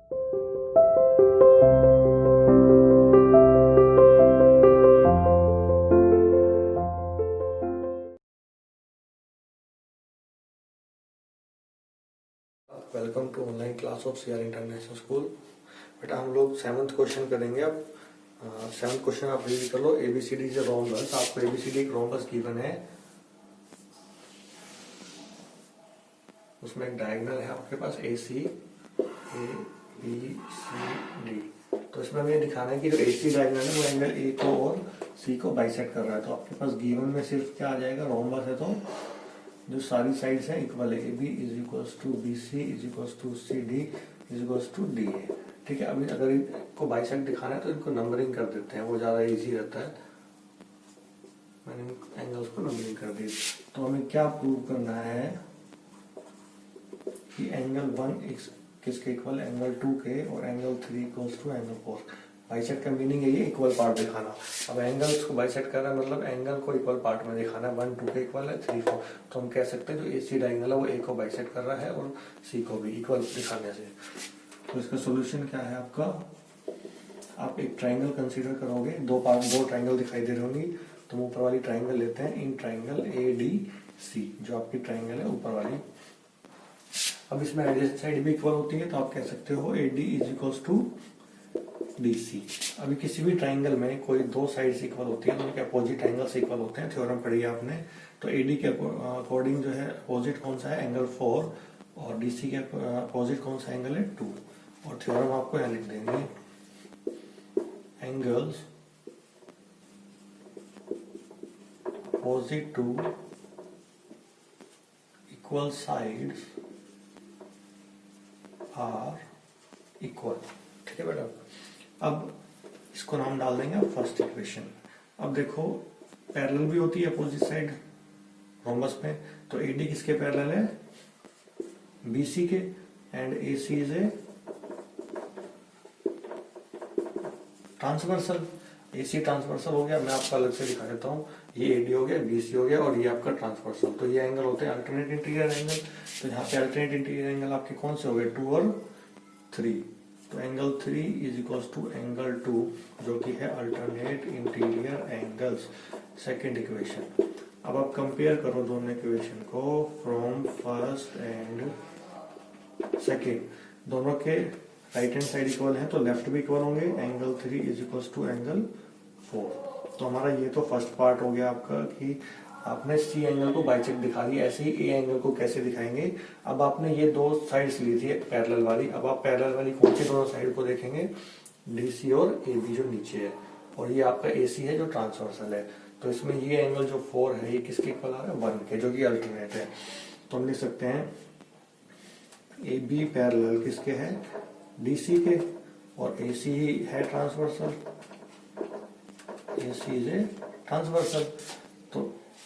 Welcome to online class of CR international school. बेटा हम लोग 7th क्वेश्चन करेंगे। अब 7th क्वेश्चन आप रीड कर लो। ABCD is a rhombus. आपको एबीसीडी एक रोम्बस गिवन है, उसमें एक डायगोनल है आपके पास ए सी, ए बी सी डी। तो इसमें हमें दिखाना है कि जो ए सी डायगोनल है वो एंगल ए को और सी को बाइसेक्ट कर रहा है। तो आपके पास गिवन में सिर्फ क्या आ जाएगा, रोम्बस है, तो जो सारी साइड्स हैं इक्वल है। A B is equals to B C is equals to C D is equals to D A. ठीक है, अभी अगर इनको बाइसेक्ट दिखाना है तो इनको नंबरिंग कर देते हैं, वो ज़्यादा इजी रहता है। मैंने एंगल्स को नंबरिंग कर दी। तो हमें क्या प्रूव करना है कि एंगल 1 किसके इक्वल, एंगल 2 के, और angle 3 equals to angle 4। Bisect का मीनिंग है ये इक्वल पार्ट दिखाना। अब एंगल्स को बाइसेक्ट कर रहा है मतलब एंगल को इक्वल पार्ट में दिखाना है। 1 2 के इक्वल है, 3 4। तो हम कह सकते हैं जो ए सी डायगोनल है वो ए को बाइसेक्ट कर रहा है और सी को भी इक्वल दिखाने से। तो इसका सोल्यूशन क्या है आपका, आप एक ट्राइंगल कंसीडर करोगे। दो ट्राइंगल दिखाई दे रही होंगी, तो ऊपर वाली ट्राइंगल लेते हैं, in triangle A D C, जो आपकी ट्राइंगल है ऊपर वाली। अब इसमें एडजेसेंट साइड भी इक्वल होती है, तो आप कह सकते हो A D is equals to D C. अभी किसी भी ट्राइंगल में कोई दो साइड्स इक्वल होती है तो उनके अपोजिट एंगल्स इक्वल होते हैं। थ्योरम पढ़ी है आपने। तो एडी के अकॉर्डिंग जो है अपोजिट कौन सा है, एंगल 4, और डीसी के अपोजिट कौन सा एंगल है, 2। और थ्योरम आपको यहाँ लिख देंगे, angles opposite to equal sides are equal. ठीक है बेटा, अब इसको नाम डाल देंगे आप फर्स्ट इक्वेशन। अब देखो पैरेलल भी होती है अपोजिट साइड रोम्बस में, तो एडी किसके पैरेलल है, बीसी के, and AC is a transversal. AC transversal हो गया, मैं आपको अलग से दिखा देता हूँ। ये एडी हो गया, बीसी हो गया, और ये आपका ट्रांसवर्सल। तो ये एंगल होते हैं अल्टरनेट इंटीरियर एंगल। तो यहाँ पे अल्टरनेट इंटीरियर एंगल आपके कौन से हो गए, 2 और 3। तो angle 3 is equals to angle 2, जो कि है alternate interior angles, second equation. अब आप कंपेयर करो दोनों इक्वेशन को फ्रॉम फर्स्ट एंड सेकेंड। दोनों के राइट हैंड साइड इक्वल है तो लेफ्ट भी इक्वल होंगे। Angle 3 is equals to angle 4। तो हमारा ये तो फर्स्ट पार्ट हो गया आपका कि आपने सी एंगल को बाइसेक्ट दिखा दी। ऐसे ही ए एंगल को कैसे दिखाएंगे। अब आपने ये दो साइड्स ली थी पैरेलल वाली, अब आप पैरेलल वाली कौन सी दोनों साइड को देखेंगे, डीसी और ए बी जो नीचे है, और ये आपका एसी है जो ट्रांसवर्सल है। तो इसमें ये एंगल जो 4 है ये किसके इक्वल आ रहा है, 1 के, जो कि अल्टरनेट है। तो हम लिख सकते हैं ए बी पैरेलल किसके है, डीसी के, और एसी है transversal, AC is a transversal. तो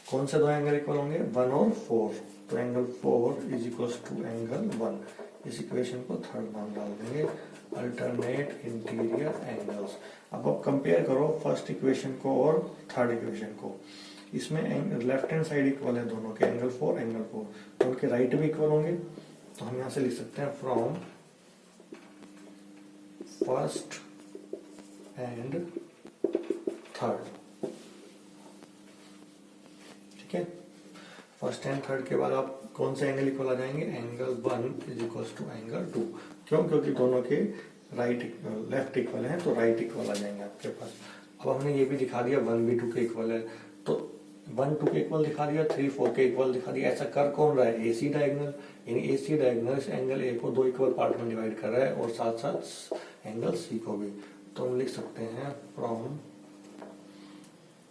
कौन से दो एंगल इक्वल होंगे, 1 और 4। तो angle 4 is equal to angle 1। इस इक्वेशन को थर्ड नाम डाल देंगे, अल्टरनेट इंटीरियर एंगल्स। अब आप कंपेयर करो फर्स्ट इक्वेशन को और थर्ड इक्वेशन को। इसमें लेफ्ट हैंड साइड इक्वल है दोनों के, एंगल 4 एंगल 4, तो उनके राइट भी इक्वल होंगे। तो हम यहां से लिख सकते हैं फ्रॉम फर्स्ट एंड थर्ड। ठीक है, फर्स्ट एंड थर्ड के बाद आप कौन से एंगल इक्वल आ जाएंगे, angle 1 is equal to angle 2। क्यों, क्योंकि दोनों के लेफ्ट इक्वल है तो राइट इक्वल आ जाएंगे आपके पास। अब हमने ये भी दिखा दिया 1 भी 2 के इक्वल है, तो 1 2 के इक्वल दिखा दिया, 3 4 के इक्वल दिखा दिया। ऐसा कर कौन रहा है, एसी डायगोनल। यानी एसी डायगोनल इस एंगल ए को 2 इक्वल पार्ट में डिवाइड कर रहा है, और साथ साथ एंगल सी को भी। तो हम लिख सकते हैं फ्रॉम,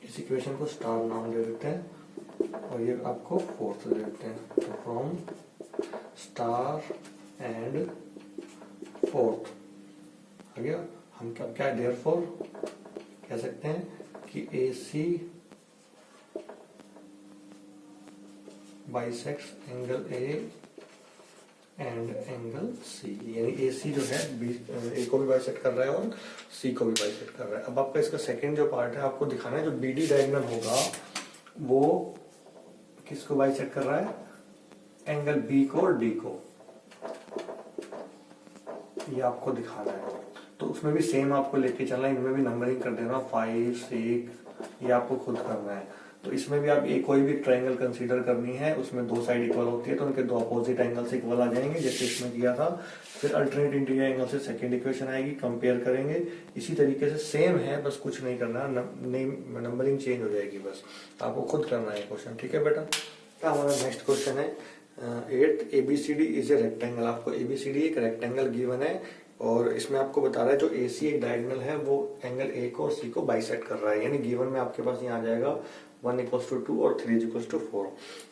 इस इक्वेशन को स्टार नाम दे देते हैं, और ये आपको फोर्थ दे देते हैं। तो फ्रॉम स्टार एंड फोर्थ आ गया। हम क्या है, देयरफॉर कह सकते हैं कि A C bisects angle A and angle C. यानी ए सी जो है ए को भी बाइसेक्ट कर रहा है और सी को भी बाइसेक्ट कर रहा है। अब आपका इसका सेकंड जो पार्ट है आपको दिखाना है, जो बीडी डायगोनल होगा वो किसको बाइसेक्ट कर रहा है, एंगल बी को और डी को। ये आपको दिखाना है। तो उसमें भी सेम आपको लेके चलना है, इनमें भी नंबरिंग कर देना 5, 6, ये आपको खुद करना है। तो इसमें भी आप एक कोई भी ट्रायंगल कंसीडर करनी है, उसमें दो साइड इक्वल होती है तो उनके दो अपोजिट एंगल से इक्वल आ जाएंगे जैसे इसमें किया था। फिर अल्टरनेट इंटीरियर एंगल से सेकंड इक्वेशन आएगी, कंपेयर करेंगे। इसी तरीके से सेम है, बस कुछ नहीं करना, नंबरिंग चेंज हो जाएगी, बस आपको खुद करना है क्वेश्चन। ठीक है बेटा। हमारा नेक्स्ट क्वेश्चन है 8th ABCD is a rectangle. आपको ABCD एक रेक्टेंगल गिवन है और इसमें आपको बता रहा है जो AC एक डायगोनल है वो एंगल A को और C को बाइसेक्ट कर रहा है। यानी गिवन में आपके पास यहाँ आ जाएगा 1 = 2 और 3 = 4।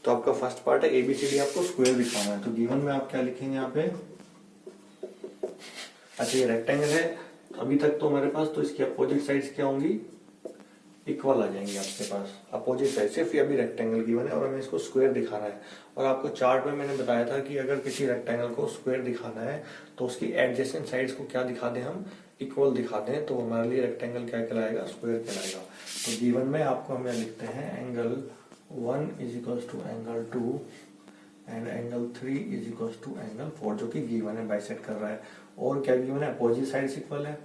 तो आपका फर्स्ट पार्ट है ABCD, आपको स्क्वायर दिखाना है। तो गिवन में आप क्या लिखेंगे यहाँ पे, अच्छा ये रेक्टेंगल है अभी तक तो मेरे पास, तो इसकी अपोजिट साइड्स क्या होंगी, इक्वल आ जाएंगे आपके पास अपोजिट साइड से। फिर अभी रेक्टेंगल गिवन है और हमें इसको स्क्वायर दिखाना है। और आपको चार्ट में मैंने बताया था कि अगर किसी रेक्टेंगल को स्क्वायर दिखाना है तो उसकी एडजेसेंट साइड्स को क्या दिखा दें हम, इक्वल दिखा दें, तो हमारे लिए रेक्टेंगल क्या कहलाएगा, स्क्वायर कहलाएगा। तो गिवन में आपको हम लिखते हैं angle 1 = angle 2 and angle 3 = angle 4, जो कि गिवन है, बाइसेक्ट कर रहा है। और क्या गिवन है, अपोजिट साइड्स इक्वल है,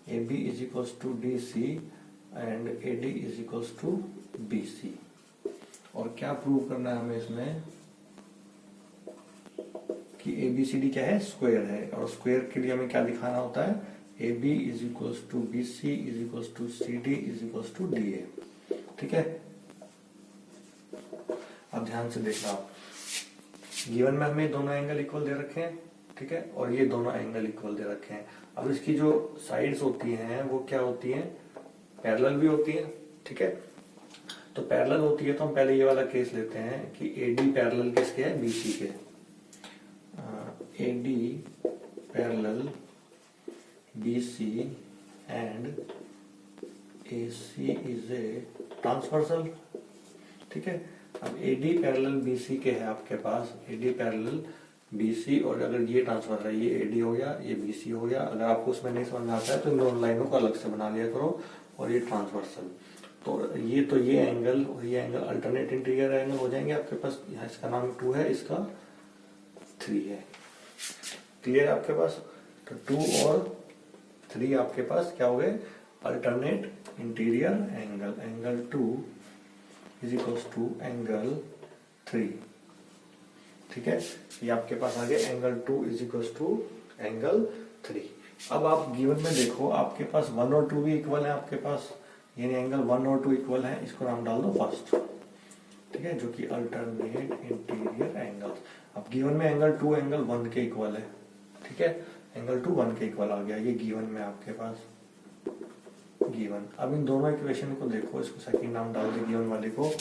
AB = DC and AD = BC। और क्या प्रूव करना है हमें इसमें कि ABCD क्या है, स्क्वायर है। और स्क्वायर के लिए हमें क्या दिखाना होता है, AB = BC = CD = DA। ठीक है, अब ध्यान से देखना आप, गिवन में हमें दोनों एंगल इक्वल दे रखे हैं, ठीक है, और ये दोनों एंगल इक्वल दे रखे हैं। अब इसकी जो साइड्स होती हैं वो क्या होती हैं, पैरेलल भी होती है। ठीक है, तो पैरेलल होती है तो हम पहले ये वाला केस लेते हैं कि AD पैरेलल किसके है, BC के। AD parallel BC and AC is a transversal. ठीक है, अब AD पैरेलल BC के है आपके पास, AD पैरेलल BC, और अगर ये ट्रांसफर है, ये AD हो गया, ये BC हो गया। अगर आपको उसमें नहीं समझ में आता है तो इन दोनों लाइनों को अलग से बना लिया करो। और ये ट्रांसवर्सल, तो ये एंगल और ये एंगल अल्टरनेट इंटीरियर एंगल हो जाएंगे आपके पास। यहाँ इसका नाम 2 है, इसका 3 है। क्लियर है आपके पास। तो 2 और 3 आपके पास क्या हो गए, alternate interior angle. Angle 2 = angle 3। ठीक है, ये आपके पास आ गया एंगल 2 = एंगल 3। अब आप गिवन में देखो, आपके पास 1 और 2 भी इक्वल है आपके पास, यानी एंगल 1 और 2 इक्वल है, इसको नाम डाल दो फर्स्ट। ठीक है, जो कि अल्टरनेट इंटीरियर एंगल। अब गिवन में एंगल 2 एंगल 1 के इक्वल है। ठीक है, एंगल 2 1 के इक्वल आ गया, ये गिवन में आपके पास गिवन। अब इन दोनों इक्वेशन को देखो, इसको सेकंड नाम डाल दे गिवन वाले को।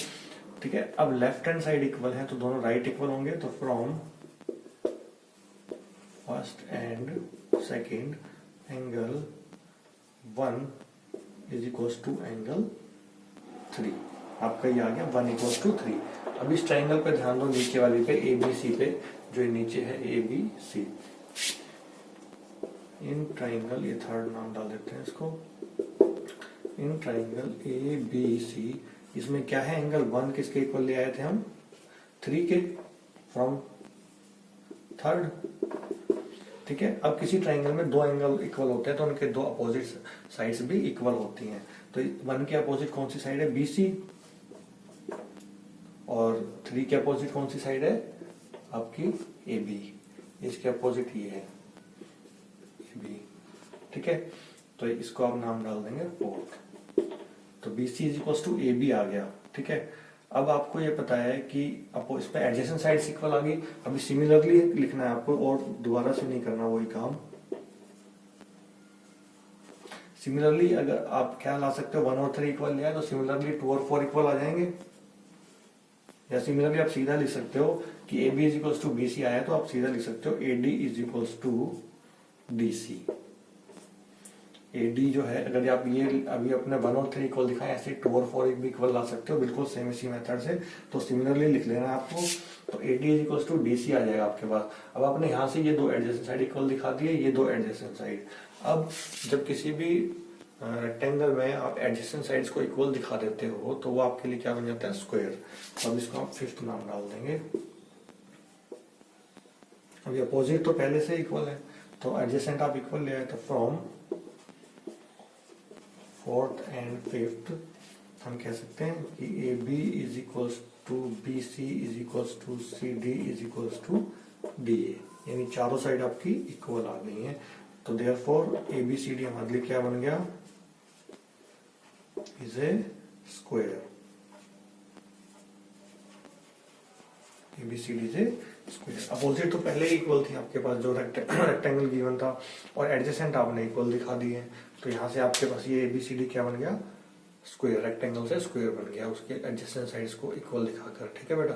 ठीक है, अब लेफ्ट हैंड साइड इक्वल है तो दोनों राइट इक्वल होंगे। तो from first and second angle 1 = angle 3, आपका ये आ गया 1 = 3। अब इस ट्राइंगल पे ध्यान दो, नीचे वाली पे ABC पे, जो नीचे है ABC। इन ट्राइंगल, ये थर्ड नाम डाल देते हैं इसको, इन ट्राइंगल ABC, इसमें क्या है, एंगल 1 किसके इक्वल ले आए थे हम, 3 के, फ्रॉम थर्ड। ठीक है, अब किसी ट्राइंगल में दो एंगल इक्वल होते हैं तो उनके दो अपोजिट साइड्स भी इक्वल होती हैं। तो 1 के अपोजिट कौन सी साइड है, BC, और 3 के अपोजिट कौन सी साइड है आपकी, AB। इसके अपोजिट ये है AB। ठीक है, तो इसको आप नाम डाल देंगे 4। तो BC = AB आ गया। ठीक है, अब आपको ये पता है कि आपको इस पे एडजेसेंट साइड्स इक्वल आ गई। अभी सिमिलरली लिखना है आपको, और दोबारा से नहीं करना वही काम। सिमिलरली अगर आप क्या ला सकते हो, 1 और 3 इक्वल लिया है तो सिमिलरली 2 और 4 इक्वल आ जाएंगे। या सिमिलरली आप सीधा लिख सकते हो कि AB = BC आया तो आप सीधा लिख सकते हो AD = DC। AD जो है, अगर आप ये अभी अपने 1 और 3 इक्वल दिखाएं, ऐसे 2 और 4 भी इक्वल ला सकते हो, बिल्कुल सेम इसी मेथड से। तो सिमिलरली लिख लेना है आपको। तो AD = DC आ जाएगा आपके पास। अब आपने यहाँ से ये दो एडजेसेंट साइड इक्वल दिखा दिए, ये दो एडजेसेंट साइड। अब जब किसी भी रेक्टेंगल में आप एडजेसेंट साइड्स को इक्वल दिखा देते हो तो वो आपके लिए क्या बन जाता है, स्क्वायर। अब इसको आप 5th नाम डाल देंगे। अब अपोजिट तो पहले से इक्वल है, तो एडजेसेंट आप इक्वल ले आए, तो फ्रॉम फोर्थ एंड फिफ्थ हम कह सकते हैं कि A B is equals to B C is equals to C D is equals to D A, यानी चारों साइड आपकी इक्वल आ गई है। तो therefore A B C D हमारे लिए क्या बन गया, इज ए स्क्वायर। ABCD से स्क्वायर। अपोजिट तो पहले ही इक्वल थी आपके पास, जो रेक्टेंगल गिवन था, और एडजेसेंट आपने इक्वल दिखा दी है, तो यहाँ से आपके पास ये ABCD क्या बन गया, स्क्वायर। रेक्टेंगल से स्क्वायर बन गया उसके एडजेसेंट साइड्स को इक्वल दिखाकर। ठीक है बेटा।